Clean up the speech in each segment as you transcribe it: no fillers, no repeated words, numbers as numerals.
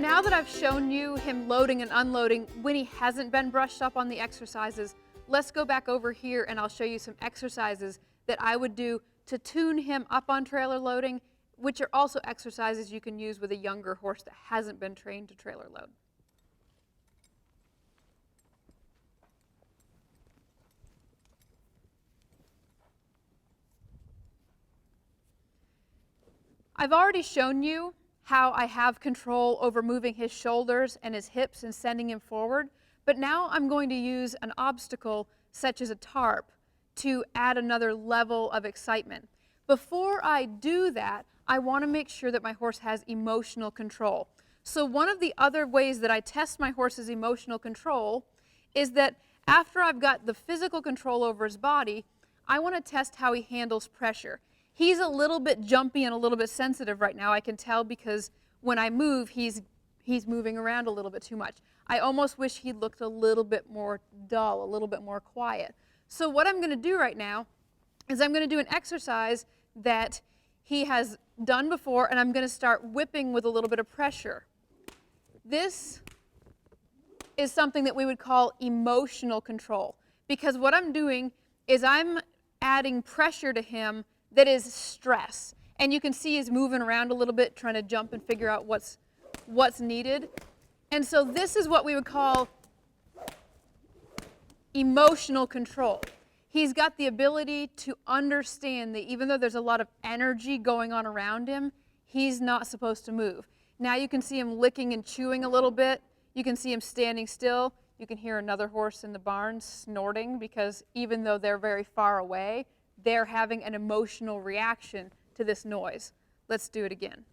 now that I've shown you him loading and unloading when he hasn't been brushed up on the exercises, let's go back over here and I'll show you some exercises that I would do to tune him up on trailer loading, which are also exercises you can use with a younger horse that hasn't been trained to trailer load. I've already shown you how I have control over moving his shoulders and his hips and sending him forward, but now I'm going to use an obstacle such as a tarp to add another level of excitement. Before I do that, I want to make sure that my horse has emotional control. So one of the other ways that I test my horse's emotional control is that after I've got the physical control over his body, I want to test how he handles pressure. He's a little bit jumpy and a little bit sensitive right now. I can tell because when I move, he's moving around a little bit too much. I almost wish he looked a little bit more dull, a little bit more quiet. So what I'm going to do right now is I'm going to do an exercise that he has done before, and I'm going to start whipping with a little bit of pressure. This is something that we would call emotional control, because what I'm doing is I'm adding pressure to him that is stress. And you can see he's moving around a little bit, trying to jump and figure out what's needed. And so this is what we would call emotional control. He's got the ability to understand that even though there's a lot of energy going on around him, he's not supposed to move. Now you can see him licking and chewing a little bit. You can see him standing still. You can hear another horse in the barn snorting because even though they're very far away, they're having an emotional reaction to this noise. Let's do it again.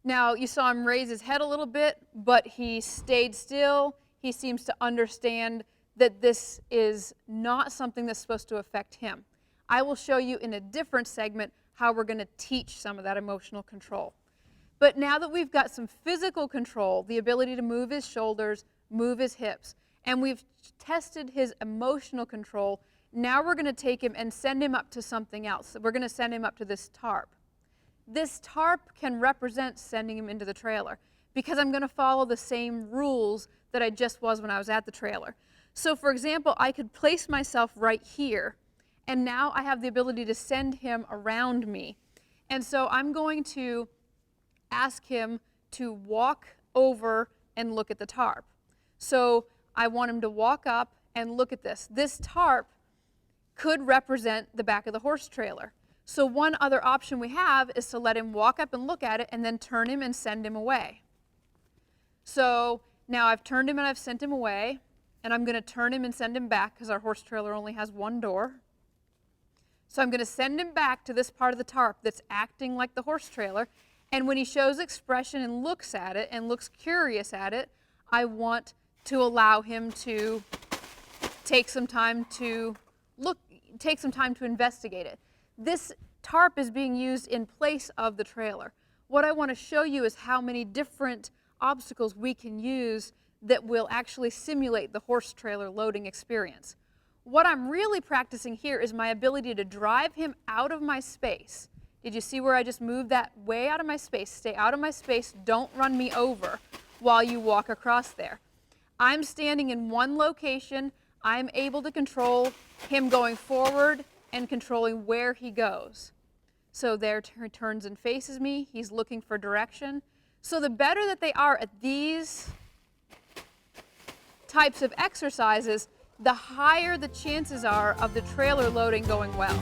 Now, you saw him raise his head a little bit, but he stayed still. He seems to understand that this is not something that's supposed to affect him. I will show you in a different segment how we're going to teach some of that emotional control. But now that we've got some physical control, the ability to move his shoulders, move his hips, and we've tested his emotional control, now we're going to take him and send him up to something else. We're going to send him up to this tarp. This tarp can represent sending him into the trailer because I'm going to follow the same rules that I just was when I was at the trailer. So for example, I could place myself right here, and now I have the ability to send him around me. And so I'm going to ask him to walk over and look at the tarp. So I want him to walk up and look at this. This tarp could represent the back of the horse trailer. So one other option we have is to let him walk up and look at it and then turn him and send him away. So now I've turned him and I've sent him away, and I'm going to turn him and send him back because our horse trailer only has one door. So I'm going to send him back to this part of the tarp that's acting like the horse trailer. And when he shows expression and looks at it and looks curious at it, I want to allow him to take some time to investigate it. This tarp is being used in place of the trailer. What I want to show you is how many different obstacles we can use that will actually simulate the horse trailer loading experience. What I'm really practicing here is my ability to drive him out of my space. Did you see where I just moved that way out of my space? Stay out of my space, don't run me over while you walk across there. I'm standing in one location. I'm able to control him going forward and controlling where he goes. So there he turns and faces me. He's looking for direction. So the better that they are at these types of exercises, the higher the chances are of the trailer loading going well.